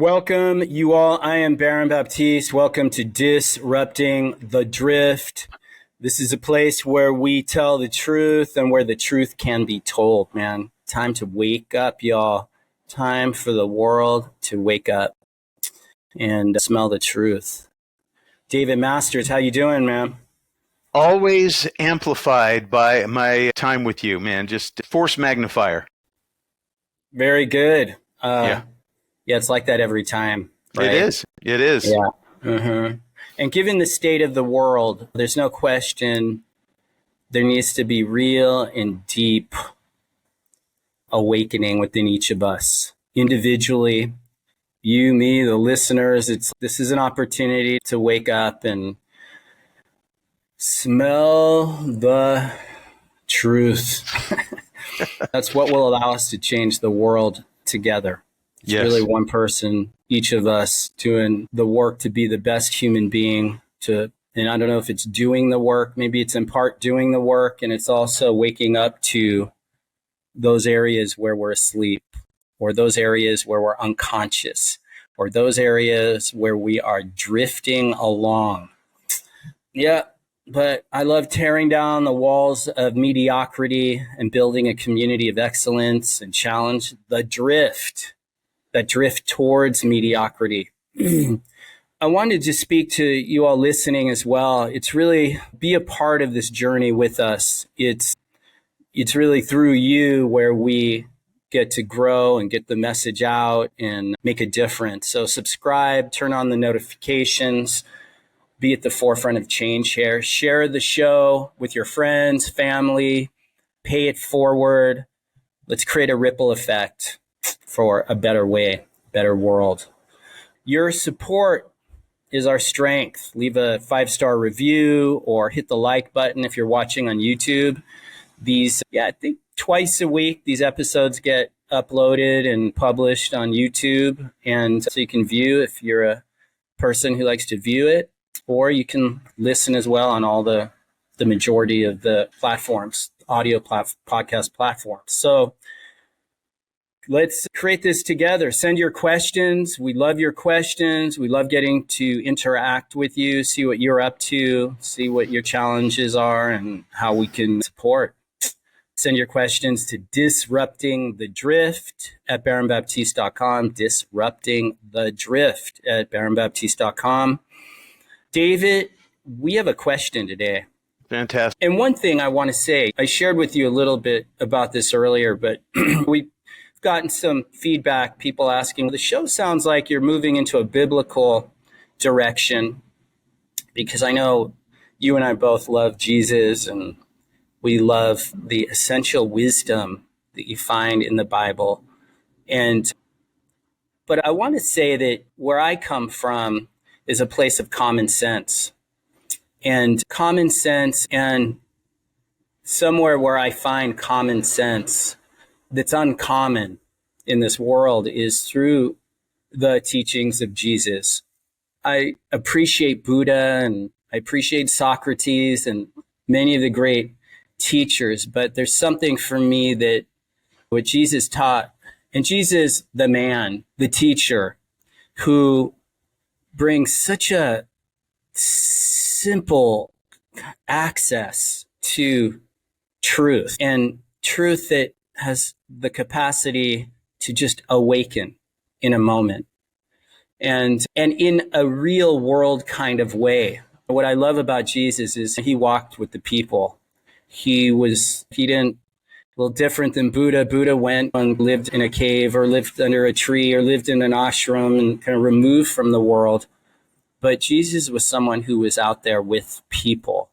Welcome, you all. I am Baron Baptiste. Welcome to Disrupting the Drift. This is a place where we tell the truth and where the truth can be told, man. Time to wake up, y'all. Time for the world to wake up and smell the truth. David Masters, how you doing, man? Always amplified by my time with you, man. Just force magnifier. Very good. Yeah. Yeah, it's like that every time, right? It is. It is. Yeah. Mm-hmm. And given the state of the world, there's no question there needs to be real and deep awakening within each of us individually. You, me, the listeners, this is an opportunity to wake up and smell the truth. That's what will allow us to change the world together. It's really one person, each of us doing the work to be the best human being and I don't know if it's doing the work, maybe it's in part doing the work, and it's also waking up to those areas where we're asleep, or those areas where we're unconscious, or those areas where we are drifting along. Yeah, but I love tearing down the walls of mediocrity and building a community of excellence and challenge the drift. That drift towards mediocrity. I wanted to speak to you all listening as well. It's really be a part of this journey with us. It's really through you where we get to grow and get the message out and make a difference. So subscribe, turn on the notifications, be at the forefront of change here. Share the show with your friends, family, pay it forward. Let's create a ripple effect for a better way, better world. Your support is our strength. Leave a 5-star review or hit the like button if you're watching on YouTube. I think twice a week, these episodes get uploaded and published on YouTube. And so you can view if you're a person who likes to view it, or you can listen as well on all the majority of the platforms, podcast platforms. So let's create this together. Send your questions. We love your questions. We love getting to interact with you, see what you're up to, see what your challenges are, and how we can support. Send your questions to disruptingthedrift@baronbaptiste.com, disruptingthedrift@baronbaptiste.com. David, we have a question today. Fantastic. And one thing I want to say, I shared with you a little bit about this earlier, but we've gotten some feedback, people asking, the show sounds like you're moving into a biblical direction, because I know you and I both love Jesus and we love the essential wisdom that you find in the Bible. But I want to say that where I come from is a place of common sense. And common sense, and somewhere where I find common sense that's uncommon in this world is through the teachings of Jesus. I appreciate Buddha and I appreciate Socrates and many of the great teachers, but there's something for me that what Jesus taught, and Jesus, the man, the teacher, who brings such a simple access to truth, and truth that has the capacity to just awaken in a moment and in a real world kind of way. What I love about Jesus is he walked with the people. He didn't, a little different than Buddha. Buddha went and lived in a cave or lived under a tree or lived in an ashram and kind of removed from the world. But Jesus was someone who was out there with people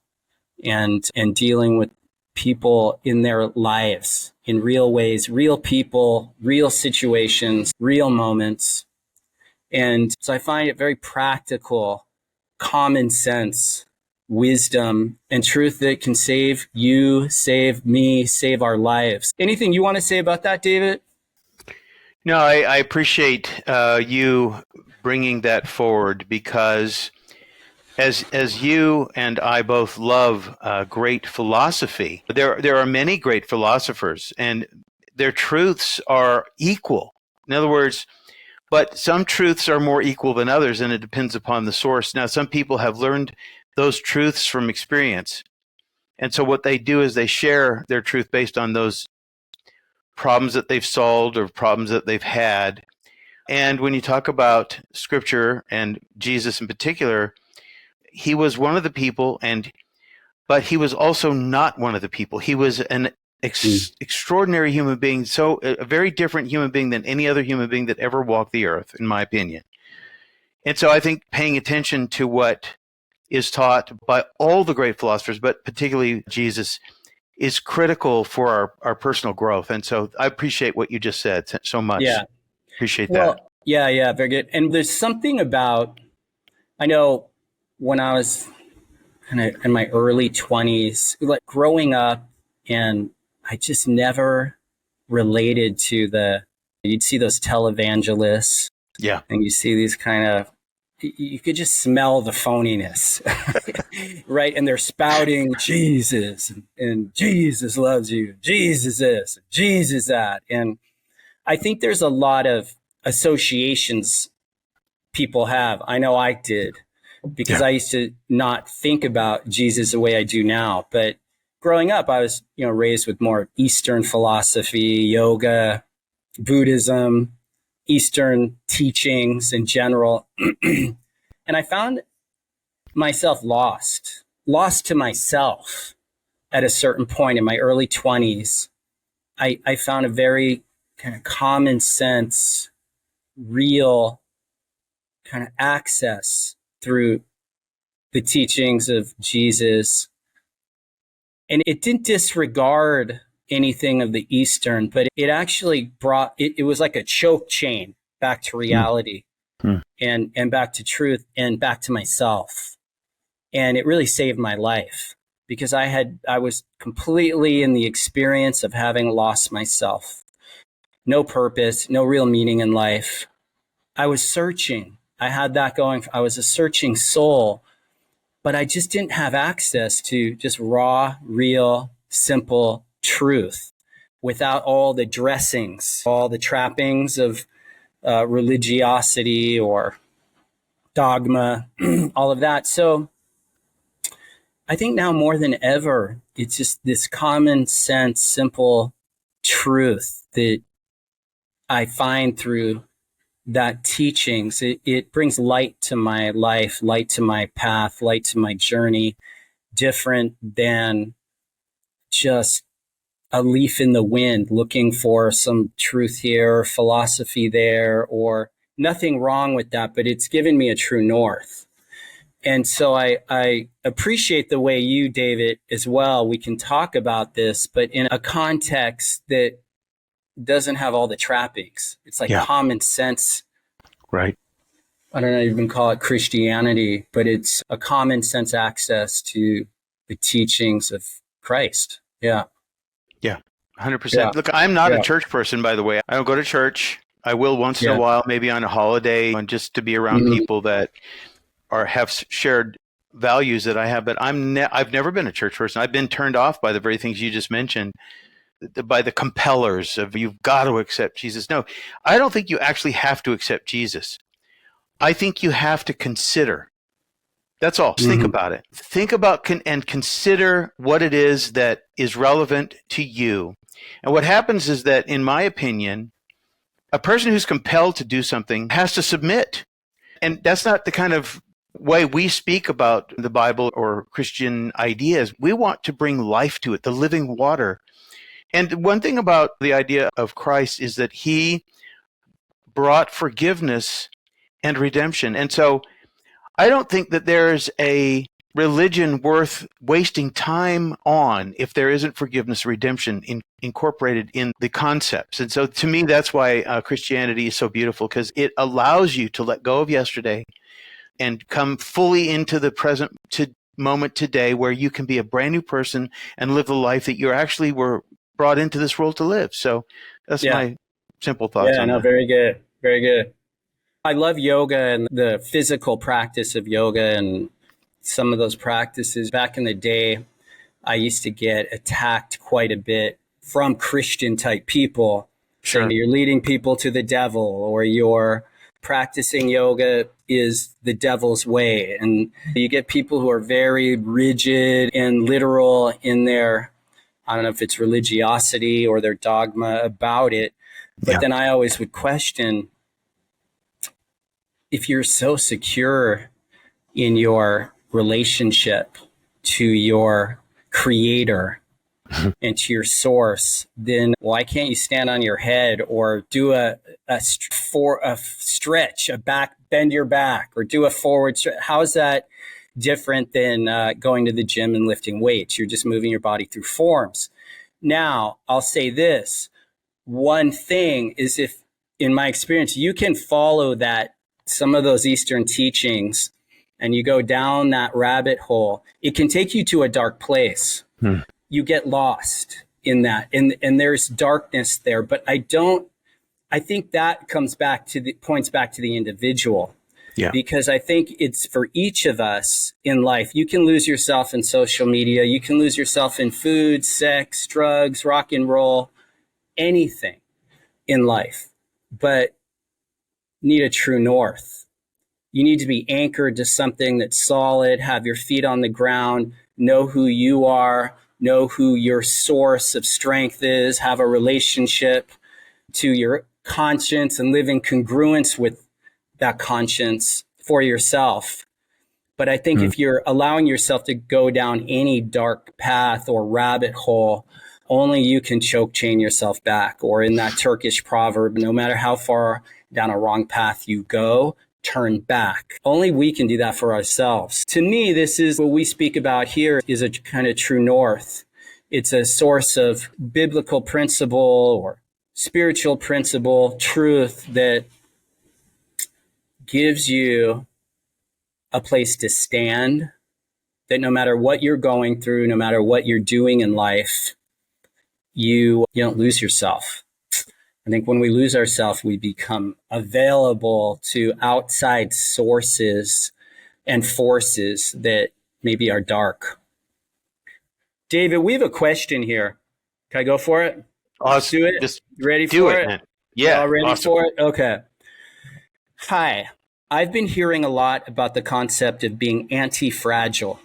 and dealing with people in their lives in real ways, real people, real situations, real moments. And so I find it very practical, common sense, wisdom, and truth that can save you, save me, save our lives. Anything you want to say about that, David? No, I appreciate you bringing that forward, because as you and I both love great philosophy, there are many great philosophers, and their truths are equal. In other words, But some truths are more equal than others, and it depends upon the source. Now, some people have learned those truths from experience. And so what they do is they share their truth based on those problems that they've solved or problems that they've had. And when you talk about scripture and Jesus in particular, he was one of the people, but he was also not one of the people. He was an extraordinary human being, so a very different human being than any other human being that ever walked the earth, in my opinion. And so I think paying attention to what is taught by all the great philosophers, but particularly Jesus, is critical for our personal growth. And so I appreciate what you just said so much. Yeah. Appreciate that. Yeah, very good. And there's something about, I know when I was kind of in my early 20s, like growing up, and I just never related to you'd see those televangelists. Yeah. And you see these kind of, you could just smell the phoniness, right? And they're spouting Jesus and Jesus loves you, Jesus this, Jesus that. And I think there's a lot of associations people have. I know I did, because I used to not think about Jesus the way I do now. But growing up, I was, raised with more Eastern philosophy, yoga, Buddhism, Eastern teachings in general. And I found myself lost to myself at a certain point in my early 20s. I found a very kind of common sense, real kind of access through the teachings of Jesus. And it didn't disregard anything of the Eastern, but it actually brought, it was like a choke chain back to reality and back to truth and back to myself. And it really saved my life, because I was completely in the experience of having lost myself. No purpose, no real meaning in life. I was searching. I had that going. I was a searching soul, but I just didn't have access to just raw, real, simple truth without all the dressings, all the trappings of religiosity or dogma, all of that. So I think now more than ever, it's just this common sense, simple truth that I find through that teachings. It brings light to my life, light to my path, light to my journey, different than just a leaf in the wind looking for some truth here, philosophy there, or nothing wrong with that, but it's given me a true north. And so I appreciate the way you, David, as well, we can talk about this, but in a context that doesn't have all the trappings. It's like common sense. Right. I don't know, you can call it Christianity, but it's a common sense access to the teachings of Christ. Yeah. Yeah. 100%. Look, I'm not a church person, by the way. I don't go to church. I will once in a while, maybe on a holiday, and just to be around people that have shared values that I have. But I've never been a church person. I've been turned off by the very things you just mentioned, by the compellers of you've got to accept Jesus. No, I don't think you actually have to accept Jesus. I think you have to consider. That's all. Just think about it. Think about and consider what it is that is relevant to you. And what happens is that, in my opinion, a person who's compelled to do something has to submit. And that's not the kind of way we speak about the Bible or Christian ideas. We want to bring life to it, the living water. And one thing about the idea of Christ is that he brought forgiveness and redemption. And so I don't think that there's a religion worth wasting time on if there isn't forgiveness, redemption incorporated in the concepts. And so to me, that's why Christianity is so beautiful, because it allows you to let go of yesterday and come fully into the present moment today, where you can be a brand new person and live the life that you actually were brought into this world to live. So that's my simple thoughts on that. Very good. Very good. I love yoga and the physical practice of yoga, and some of those practices. Back in the day, I used to get attacked quite a bit from Christian type people saying you're leading people to the devil, or you're practicing yoga is the devil's way. And you get people who are very rigid and literal in their, I don't know if it's religiosity or their dogma about it. But then I always would question, if you're so secure in your relationship to your creator and to your source, then why can't you stand on your head or do a stretch, bend your back, or do a forward stretch? How is that different than going to the gym and lifting weights? You're just moving your body through forms. Now, I'll say this. One thing is, if, in my experience, you can follow some of those Eastern teachings and you go down that rabbit hole, it can take you to a dark place. You get lost in that, and there's darkness there. But I think that points back to the individual. Yeah. Because I think it's for each of us in life. You can lose yourself in social media. You can lose yourself in food, sex, drugs, rock and roll, anything in life, but need a true north. You need to be anchored to something that's solid, have your feet on the ground, know who you are, know who your source of strength is, have a relationship to your conscience and live in congruence with that conscience for yourself. But I think if you're allowing yourself to go down any dark path or rabbit hole, only you can choke chain yourself back. Or in that Turkish proverb, no matter how far down a wrong path you go, turn back. Only we can do that for ourselves. To me, this is what we speak about here, is a kind of true north. It's a source of biblical principle or spiritual principle, truth that gives you a place to stand, that no matter what you're going through, no matter what you're doing in life, you don't lose yourself. I think when we lose ourselves, we become available to outside sources and forces that maybe are dark. David, we have a question here. Can I go for it? Let's do it. Just you ready do for it, it? Man. Yeah. All ready awesome. for it? Okay. Hi. I've been hearing a lot about the concept of being anti-fragile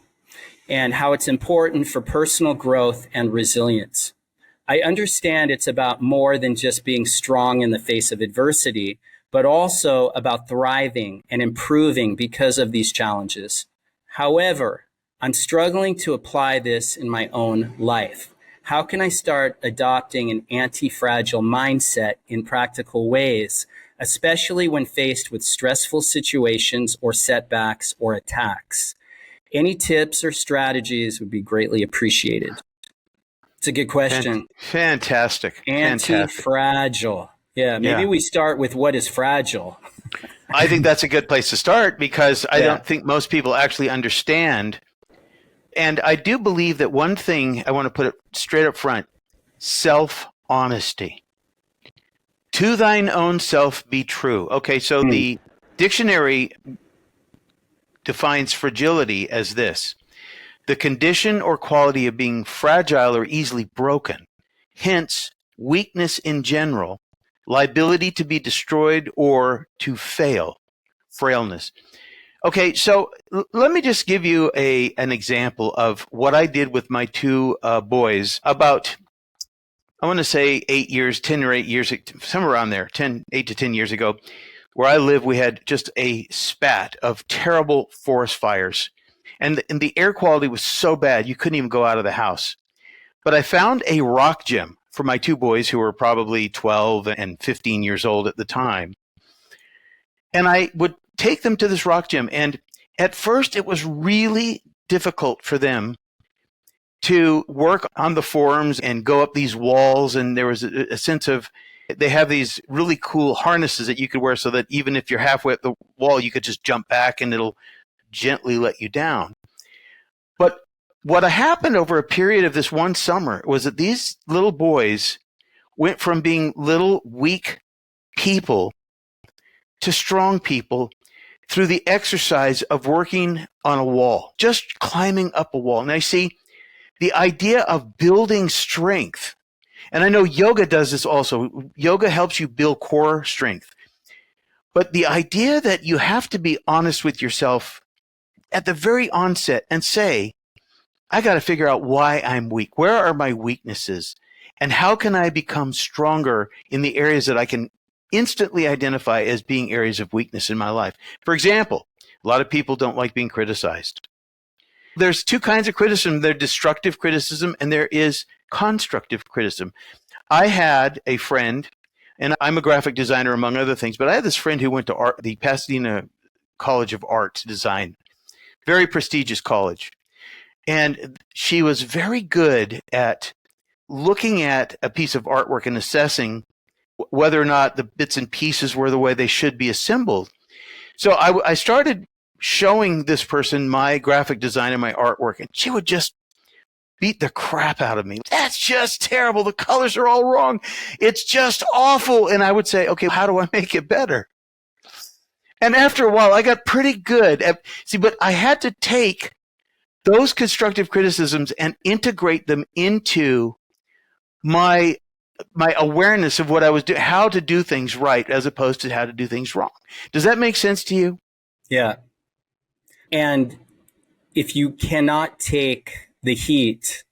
and how it's important for personal growth and resilience. I understand it's about more than just being strong in the face of adversity, but also about thriving and improving because of these challenges. However, I'm struggling to apply this in my own life. How can I start adopting an anti-fragile mindset in practical ways, especially when faced with stressful situations or setbacks or attacks? Any tips or strategies would be greatly appreciated. It's a good question. Fantastic. Anti-fragile. Yeah, maybe we start with what is fragile. I think that's a good place to start, because I don't think most people actually understand. And I do believe that one thing, I want to put it straight up front: self-honesty. To thine own self be true. Okay, so the dictionary defines fragility as this: the condition or quality of being fragile or easily broken, hence weakness in general, liability to be destroyed or to fail, frailness. Okay, so let me just give you an example of what I did with my two boys about, I want to say 8 years, 10 or 8 years, somewhere around there, 8 to 10 years ago. Where I live, we had just a spat of terrible forest fires. And the air quality was so bad, you couldn't even go out of the house. But I found a rock gym for my two boys, who were probably 12 and 15 years old at the time. And I would take them to this rock gym. And at first, it was really difficult for them to work on the forms and go up these walls. And there was a sense of, they have these really cool harnesses that you could wear so that even if you're halfway up the wall, you could just jump back and it'll gently let you down. But what happened over a period of this one summer was that these little boys went from being little weak people to strong people through the exercise of working on a wall, just climbing up a wall. And I see the idea of building strength. And I know yoga does this also. Yoga helps you build core strength. But the idea that you have to be honest with yourself at the very onset and say, I got to figure out why I'm weak. Where are my weaknesses? And how can I become stronger in the areas that I can instantly identify as being areas of weakness in my life? For example, a lot of people don't like being criticized. There's two kinds of criticism. There's destructive criticism and there is constructive criticism. I had a friend, and I'm a graphic designer among other things, but I had this friend who went to the Pasadena College of Art Design, very prestigious college. And she was very good at looking at a piece of artwork and assessing whether or not the bits and pieces were the way they should be assembled. So I started showing this person my graphic design and my artwork, and she would just beat the crap out of me. That's just terrible. The colors are all wrong. It's just awful. And I would say, okay, how do I make it better? And after a while, I got pretty good at, but I had to take those constructive criticisms and integrate them into my awareness of what I was doing, how to do things right as opposed to how to do things wrong. Does that make sense to you? Yeah. And if you cannot take the heat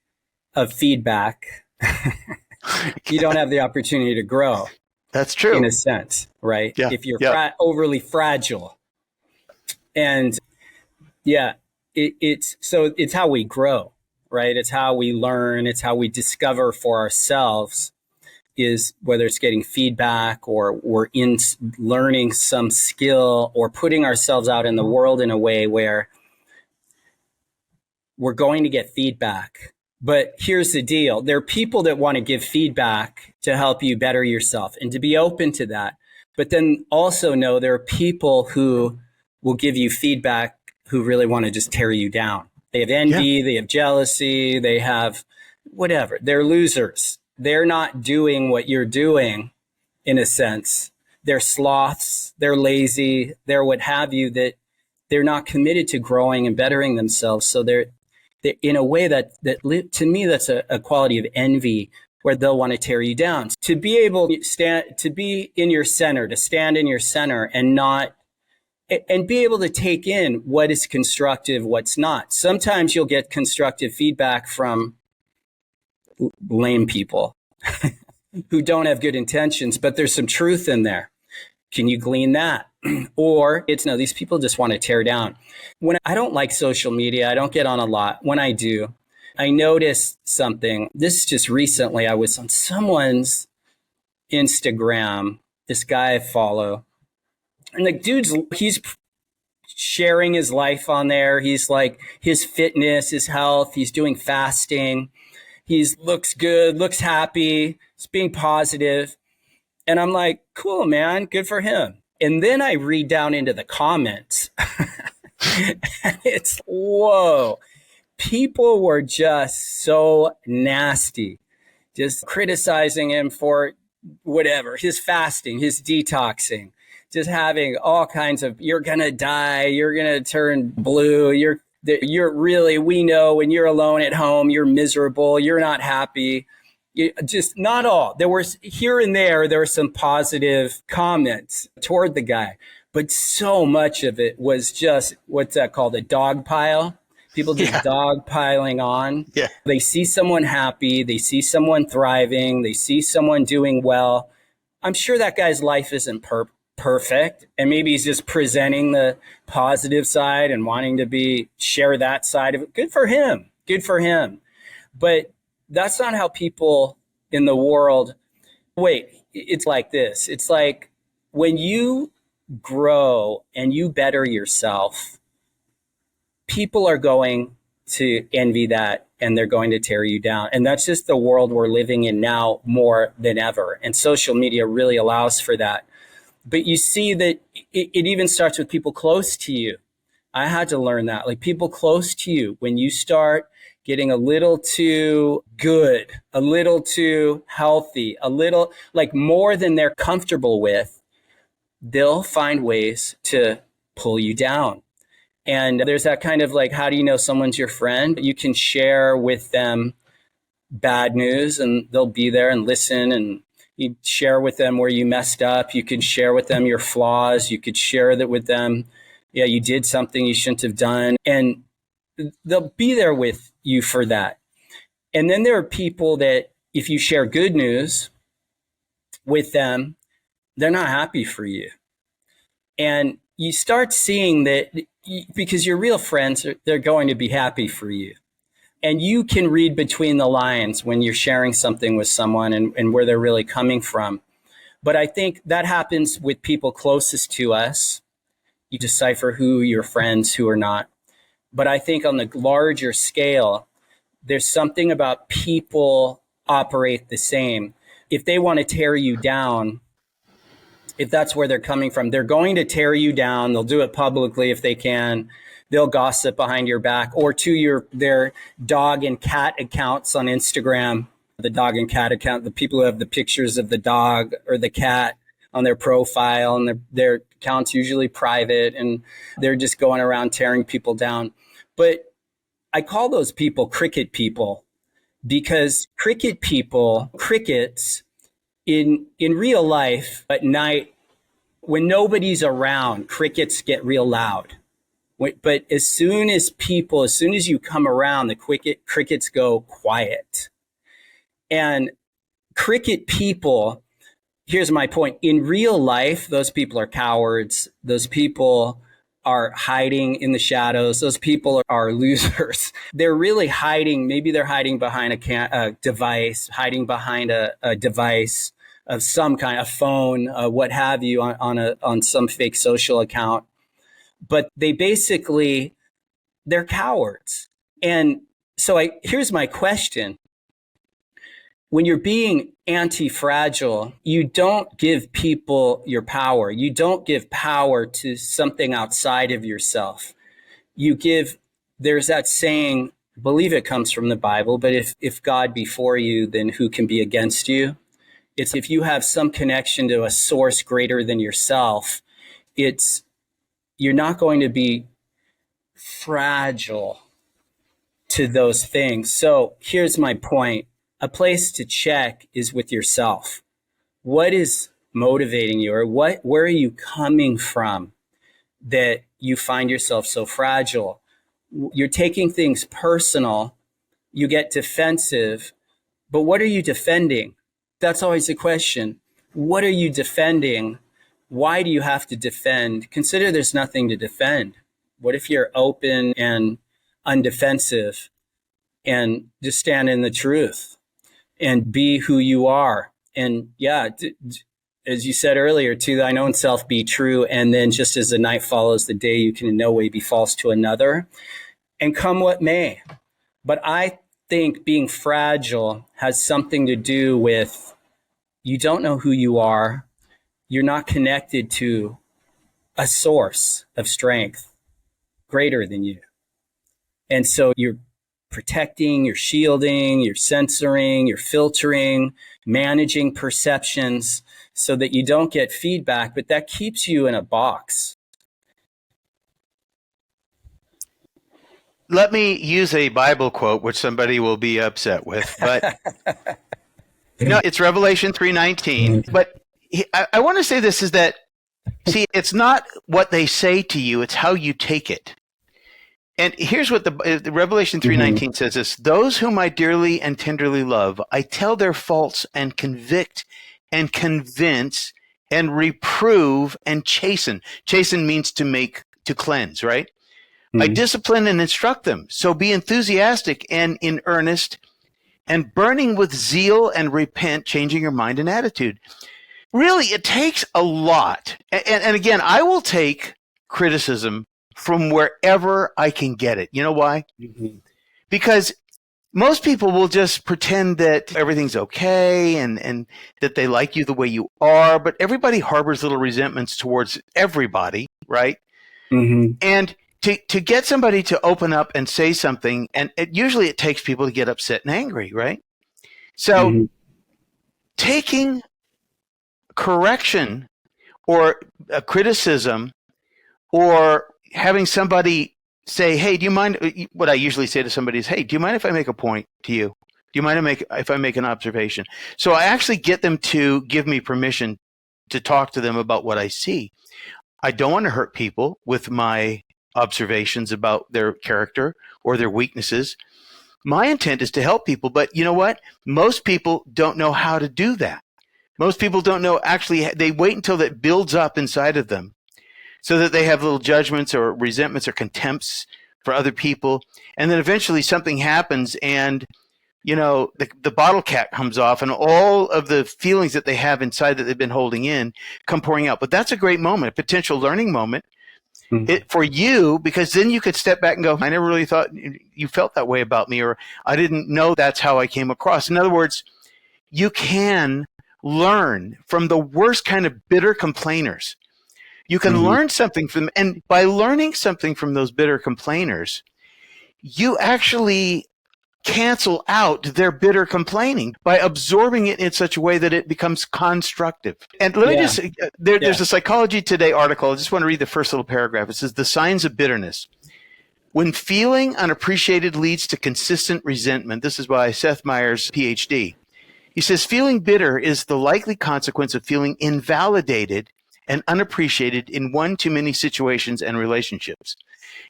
of feedback, you don't have the opportunity to grow. That's true. In a sense, right? Yeah. If you're overly fragile. And yeah, it's how we grow, right? It's how we learn. It's how we discover for ourselves, is whether it's getting feedback or we're in learning some skill or putting ourselves out in the world in a way where we're going to get feedback. But here's the deal. There are people that want to give feedback to help you better yourself and to be open to that. But then also know there are people who will give you feedback who really want to just tear you down. They have envy, They have jealousy, they have whatever. They're losers. They're not doing what you're doing in a sense. They're sloths, they're lazy, they're what have you, that they're not committed to growing and bettering themselves. So they're in a way that to me, that's a quality of envy where they'll want to tear you down. To be able to be in your center, to stand in your center and be able to take in what is constructive, what's not. Sometimes you'll get constructive feedback from lame people who don't have good intentions, but there's some truth in there. Can you glean that? Or these people just want to tear down. When I don't like social media, I don't get on a lot. When I do, I noticed something. This just recently, I was on someone's Instagram, this guy I follow, and the he's sharing his life on there. He's like his fitness, his health. He's doing fasting. Looks good, looks happy. He's being positive. And I'm like, cool, man, good for him. And then I read down into the comments. And it's, whoa. People were just so nasty, just criticizing him for whatever, his fasting, his detoxing, just having all kinds of, you're going to die, you're going to turn blue, you're really, we know when you're alone at home, you're miserable, you're not happy. Just not all. There was here and there were some positive comments toward the guy, but so much of it was just, what's that called? A dog pile. People just dog piling on. Yeah. They see someone happy. They see someone thriving. They see someone doing well. I'm sure that guy's life isn't perfect. And maybe he's just presenting the positive side and wanting to share that side of it. Good for him. Good for him. But that's not how people in the world, it's like this. It's like when you grow and you better yourself, people are going to envy that and they're going to tear you down. And that's just the world we're living in now more than ever. And social media really allows for that. But you see that it even starts with people close to you. I had to learn that, like people close to you, when you start getting a little too good, a little too healthy, a little like more than they're comfortable with, they'll find ways to pull you down. And there's that kind of like, how do you know someone's your friend? You can share with them bad news and they'll be there and listen and, You share with them where you messed up. You can share with them your flaws. You could share that with them. Yeah, you did something you shouldn't have done. And they'll be there with you for that. And then there are people that if you share good news with them, they're not happy for you. And you start seeing that because your real friends, they're going to be happy for you. And you can read between the lines when you're sharing something with someone and where they're really coming from. But I think that happens with people closest to us. You decipher who your friends, who are not. But I think on the larger scale, there's something about people operate the same. If they want to tear you down, if that's where they're coming from, they're going to tear you down. They'll do it publicly if they can. They'll gossip behind your back or to their dog and cat accounts on Instagram. The dog and cat account, the people who have the pictures of the dog or the cat on their profile, and their account's usually private, and they're just going around tearing people down. But I call those people cricket people, because crickets in real life at night, when nobody's around, crickets get real loud. But as soon as you come around, the crickets go quiet. And cricket people, here's my point. In real life, those people are cowards. Those people are hiding in the shadows. Those people are losers. They're really hiding. Maybe they're hiding behind a device, hiding behind a device of some kind, a phone, what have you, on some fake social account. But they're cowards. And so here's my question. When you're being anti-fragile, you don't give people your power. You don't give power to something outside of yourself. There's that saying, I believe it comes from the Bible, but if God be for you, then who can be against you? It's if you have some connection to a source greater than yourself, you're not going to be fragile to those things. So here's my point. A place to check is with yourself. What is motivating you, or where are you coming from that you find yourself so fragile? You're taking things personal. You get defensive, but what are you defending? That's always the question. What are you defending? Why do you have to defend? Consider there's nothing to defend. What if you're open and undefensive and just stand in the truth and be who you are? And yeah, as you said earlier, to thine own self be true. And then just as the night follows the day, you can in no way be false to another, and come what may. But I think being fragile has something to do with you don't know who you are. You're not connected to a source of strength greater than you. And so you're protecting, you're shielding, you're censoring, you're filtering, managing perceptions so that you don't get feedback, but that keeps you in a box. Let me use a Bible quote, which somebody will be upset with, but it's Revelation 3:19. But I want to say this is that, see, it's not what they say to you, it's how you take it. And here's what the Revelation 3:19 says this: those whom I dearly and tenderly love, I tell their faults and convict and convince and reprove and chasten. Chasten means to cleanse, right? I discipline and instruct them. So be enthusiastic and in earnest and burning with zeal and repent, changing your mind and attitude. Really, it takes a lot. And again, I will take criticism from wherever I can get it. You know why? Because most people will just pretend that everything's okay and that they like you the way you are, but everybody harbors little resentments towards everybody, right? And to get somebody to open up and say something, and usually it takes people to get upset and angry, right? So taking correction or a criticism, or having somebody say, hey, do you mind? What I usually say to somebody is, hey, do you mind if I make a point to you? Do you mind if I make an observation? So I actually get them to give me permission to talk to them about what I see. I don't want to hurt people with my observations about their character or their weaknesses. My intent is to help people, but you know what? Most people don't know how to do that. Most people don't know, actually, they wait until that builds up inside of them so that they have little judgments or resentments or contempts for other people. And then eventually something happens and, you know, the bottle cap comes off and all of the feelings that they have inside that they've been holding in come pouring out. But that's a great moment, a potential learning moment for you, because then you could step back and go, I never really thought you felt that way about me, or I didn't know that's how I came across. In other words, you can learn from the worst kind of bitter complainers. You can learn something from them. And by learning something from those bitter complainers, you actually cancel out their bitter complaining by absorbing it in such a way that it becomes constructive. And let me just, there's a Psychology Today article. I just want to read the first little paragraph. It says, the signs of bitterness. When feeling unappreciated leads to consistent resentment, this is by Seth Meyers, PhD. He says, feeling bitter is the likely consequence of feeling invalidated and unappreciated in one too many situations and relationships.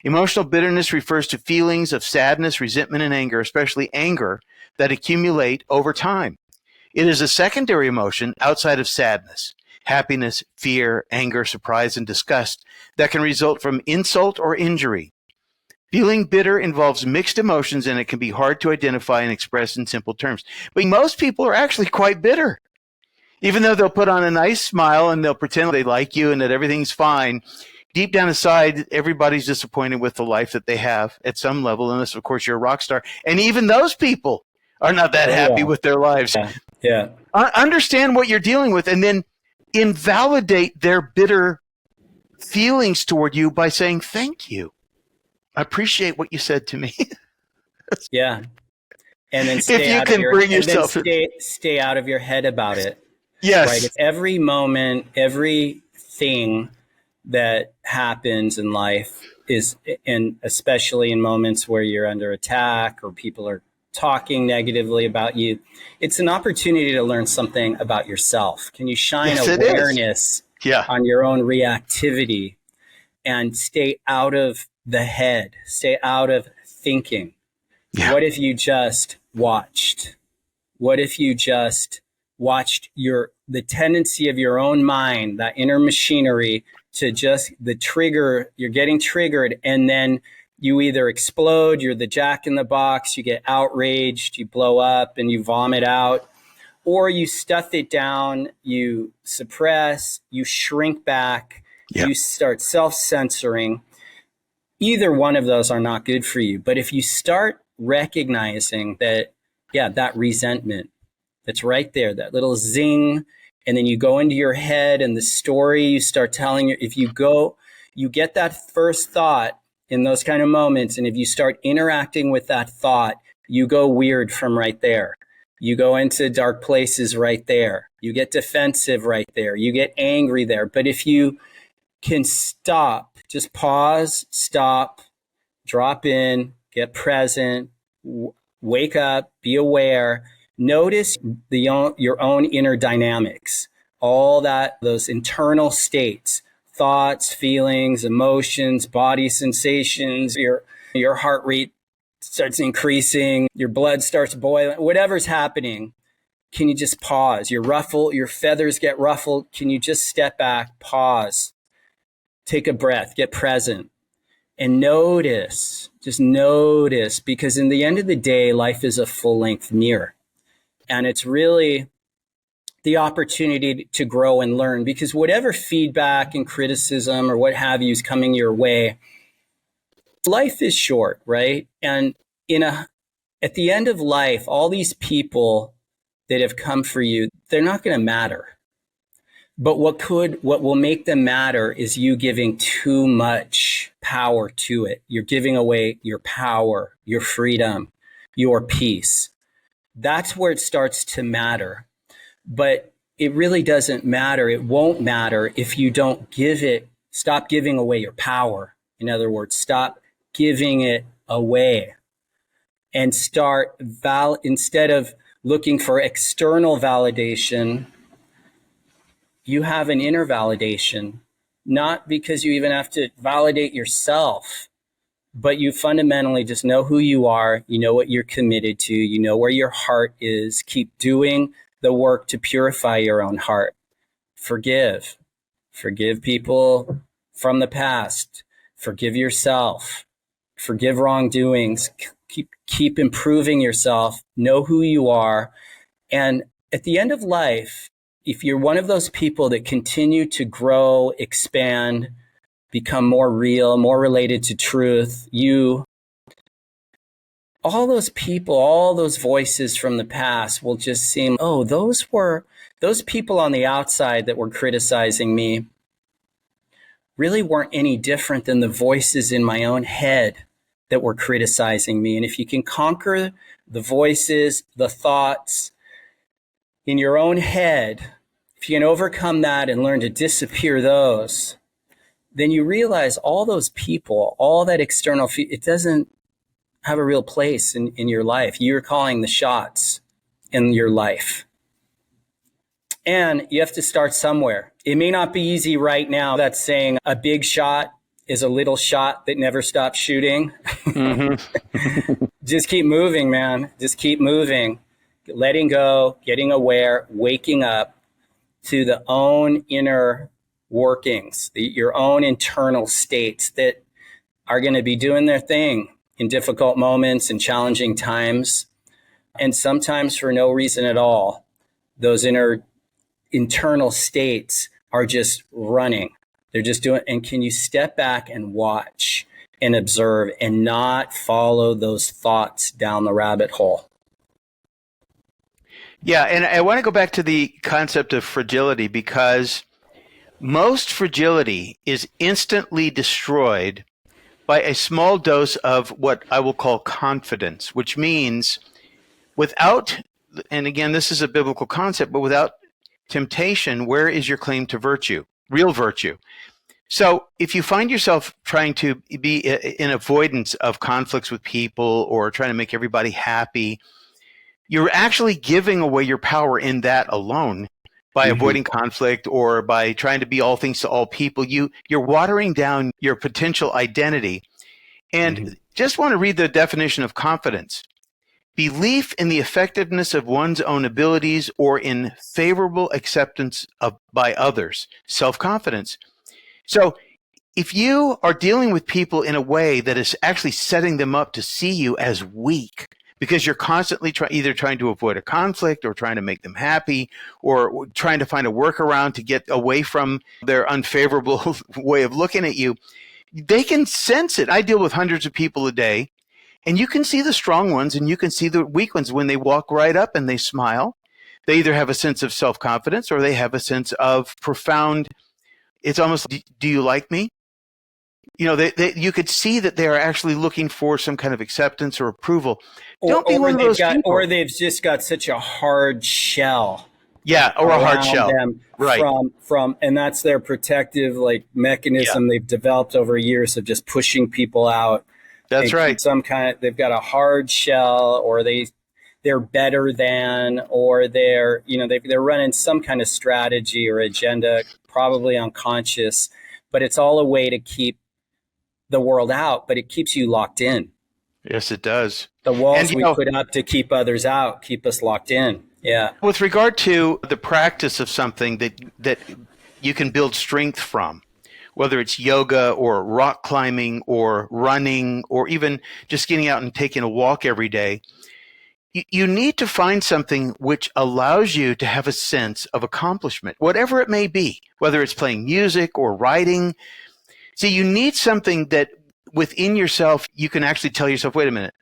Emotional bitterness refers to feelings of sadness, resentment, and anger, especially anger, that accumulate over time. It is a secondary emotion outside of sadness, happiness, fear, anger, surprise, and disgust that can result from insult or injury. Feeling bitter involves mixed emotions, and it can be hard to identify and express in simple terms. But most people are actually quite bitter. Even though they'll put on a nice smile and they'll pretend they like you and that everything's fine, deep down inside, everybody's disappointed with the life that they have at some level, unless, of course, you're a rock star. And even those people are not that happy with their lives. Yeah. Understand what you're dealing with and then invalidate their bitter feelings toward you by saying, thank you. I appreciate what you said to me. Yeah. And then stay out of your head about it. Yes. Right. It's every moment, everything that happens in life is, and especially in moments where you're under attack or people are talking negatively about you, it's an opportunity to learn something about yourself. Can you shine awareness on your own reactivity and stay out of the head, stay out of thinking? Yeah. What if you just watched? What if you just watched the tendency of your own mind, that inner machinery, to just you're getting triggered, and then you either explode, you're the jack in the box, you get outraged, you blow up and you vomit out, or you stuff it down, you suppress, you shrink back, you start self-censoring. Either one of those are not good for you. But if you start recognizing that, that resentment, that's right there, that little zing, and then you go into your head and the story you start telling, if you get that first thought in those kind of moments, and if you start interacting with that thought, you go weird from right there. You go into dark places right there. You get defensive right there. You get angry there. But if you can stop, just pause, stop, drop in, get present, wake up, be aware, notice your own inner dynamics, all those internal states, thoughts, feelings, emotions, body sensations, your heart rate starts increasing, your blood starts boiling, whatever's happening. Can you just pause? Your feathers get ruffled. Can you just step back, pause, take a breath, get present, and notice, just notice, because in the end of the day, life is a full-length mirror. And it's really the opportunity to grow and learn, because whatever feedback and criticism or what have you is coming your way, life is short, right? And at the end of life, all these people that have come for you, they're not going to matter. But what will make them matter is you giving too much power to it. You're giving away your power, your freedom, your peace. That's where it starts to matter. But it really doesn't matter. It won't matter if you don't stop giving away your power. In other words, stop giving it away. and start instead of looking for external validation, you have an inner validation, not because you even have to validate yourself, but you fundamentally just know who you are. You know what you're committed to. You know where your heart is. Keep doing the work to purify your own heart. Forgive people from the past. Forgive yourself. Forgive wrongdoings. Keep improving yourself. Know who you are. And at the end of life, if you're one of those people that continue to grow, expand, become more real, more related to truth, all those people, all those voices from the past will just seem, oh, those people on the outside that were criticizing me really weren't any different than the voices in my own head that were criticizing me. And if you can conquer the voices, the thoughts in your own head, if you can overcome that and learn to disappear those, then you realize all those people, all that external, it doesn't have a real place in your life. You're calling the shots in your life. And you have to start somewhere. It may not be easy right now. That's saying a big shot is a little shot that never stops shooting. Mm-hmm. Just keep moving, man. Just keep moving. Letting go, getting aware, waking up to the own inner workings, your own internal states that are going to be doing their thing in difficult moments and challenging times. And sometimes for no reason at all, those internal states are just running. They're just doing, and can you step back and watch and observe and not follow those thoughts down the rabbit hole? Yeah, and I want to go back to the concept of fragility, because most fragility is instantly destroyed by a small dose of what I will call confidence, which means without, and again, this is a biblical concept, but without temptation, where is your claim to virtue, real virtue? So if you find yourself trying to be in avoidance of conflicts with people or trying to make everybody happy, you're actually giving away your power in that alone by avoiding conflict or by trying to be all things to all people. You're watering down your potential identity. And just want to read the definition of confidence. Belief in the effectiveness of one's own abilities or in favorable acceptance by others. Self-confidence. So if you are dealing with people in a way that is actually setting them up to see you as weak, because you're constantly either trying to avoid a conflict or trying to make them happy or trying to find a workaround to get away from their unfavorable way of looking at you, they can sense it. I deal with hundreds of people a day, and you can see the strong ones and you can see the weak ones when they walk right up and they smile. They either have a sense of self-confidence or they have a sense of profound, it's almost, do you like me? You know, you could see that they are actually looking for some kind of acceptance or approval. Don't be one of those people. Or they've just got such a hard shell. Yeah, or a hard shell. Them right. From, and that's their protective mechanism they've developed over years of just pushing people out. That's right. They've got a hard shell, or they're better than, or they're running some kind of strategy or agenda, probably unconscious, but it's all a way to keep the world out, but it keeps you locked in. Yes, it does. The walls we put up to keep others out keep us locked in. Yeah. With regard to the practice of something that you can build strength from, whether it's yoga or rock climbing or running or even just getting out and taking a walk every day, you need to find something which allows you to have a sense of accomplishment, whatever it may be, whether it's playing music or writing. See, you need something that within yourself, you can actually tell yourself, wait a minute,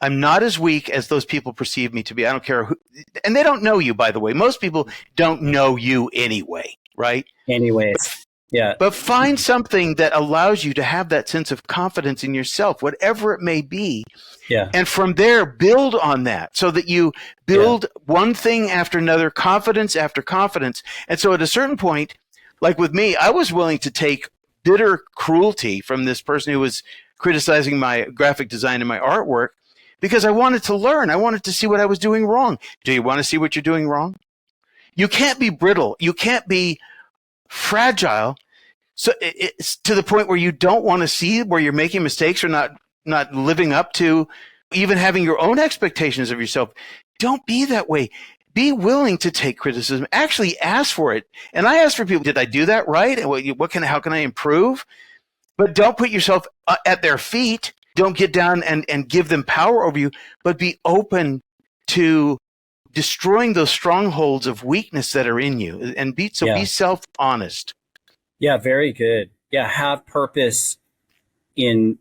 I'm not as weak as those people perceive me to be. I don't care who, and they don't know you, by the way. Most people don't know you anyway, right? Anyways, yeah. But find something that allows you to have that sense of confidence in yourself, whatever it may be. Yeah. And from there, build on that so that you build one thing after another, confidence after confidence. And so at a certain point, like with me, I was willing to take bitter cruelty from this person who was criticizing my graphic design and my artwork, because I wanted to learn. I wanted to see what I was doing wrong. Do you want to see what you're doing wrong? You can't be brittle. You can't be fragile. So it's to the point where you don't want to see where you're making mistakes or not living up to even having your own expectations of yourself. Don't be that way. Be willing to take criticism. Actually ask for it. And I ask for people, did I do that right? How can I improve? But don't put yourself at their feet. Don't get down and give them power over you, but be open to destroying those strongholds of weakness that are in you, and be self-honest. Yeah, very good. Yeah, have purpose in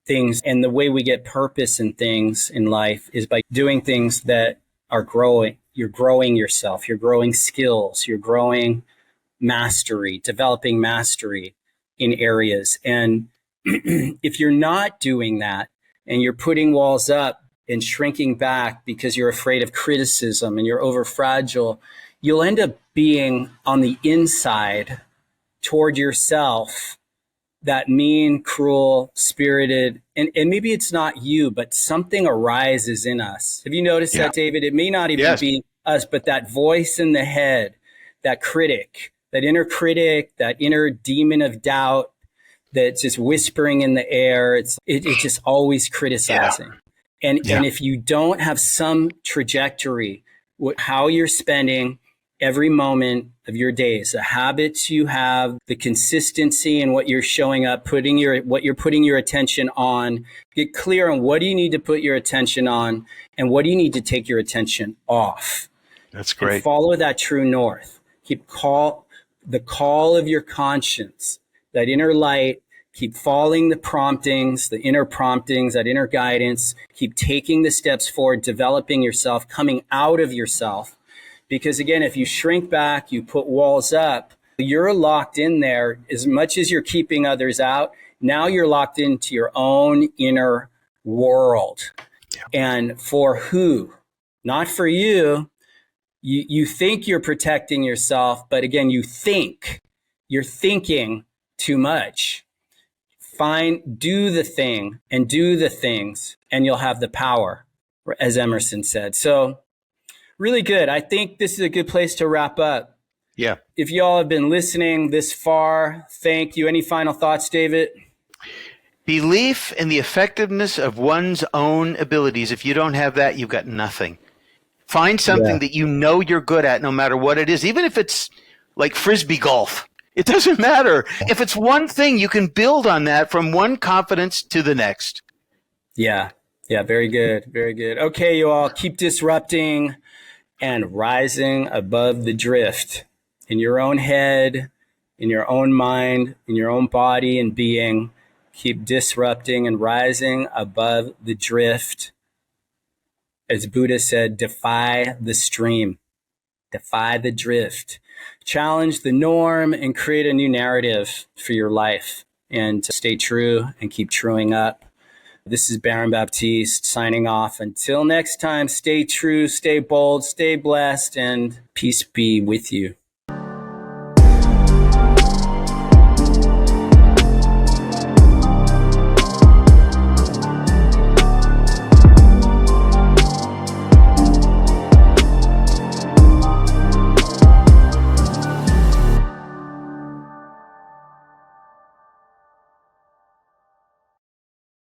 things. And the way we get purpose in things in life is by doing things that are growing. You're growing yourself, you're growing skills, you're growing mastery, developing mastery in areas. And if you're not doing that and you're putting walls up and shrinking back because you're afraid of criticism and you're over fragile, you'll end up being on the inside toward yourself that mean, cruel, spirited, and maybe it's not you, but something arises in us. Have you noticed that, David? It may not even be us, but that voice in the head, that critic, that inner demon of doubt that's just whispering in the air. It's just always criticizing. And if you don't have some trajectory, how you're spending every moment of your days, the habits you have, the consistency in what you're showing up, what you're putting your attention on, get clear on what do you need to put your attention on and what do you need to take your attention off. That's great. And follow that true north. Keep the call of your conscience, that inner light. Keep following the promptings, the inner promptings, that inner guidance. Keep taking the steps forward, developing yourself, coming out of yourself. Because again, if you shrink back, you put walls up, you're locked in there. As much as you're keeping others out, now you're locked into your own inner world. Yeah. And for who? Not for you. You think you're protecting yourself, but again, you're thinking too much. Do the thing and do the things, and you'll have the power, as Emerson said. So really good. I think this is a good place to wrap up. Yeah. If y'all have been listening this far, thank you. Any final thoughts, David? Belief in the effectiveness of one's own abilities. If you don't have that, you've got nothing. Find something that you know you're good at, no matter what it is, even if it's like Frisbee golf. It doesn't matter. If it's one thing, you can build on that from one confidence to the next. Yeah. Yeah. Very good. Very good. Okay, you all keep disrupting and rising above the drift in your own head, in your own mind, in your own body and being. Keep disrupting and rising above the drift. As Buddha said, defy the stream, defy the drift, challenge the norm and create a new narrative for your life and to stay true and keep truing up. This is Baron Baptiste signing off. Until next time, stay true, stay bold, stay blessed, and peace be with you.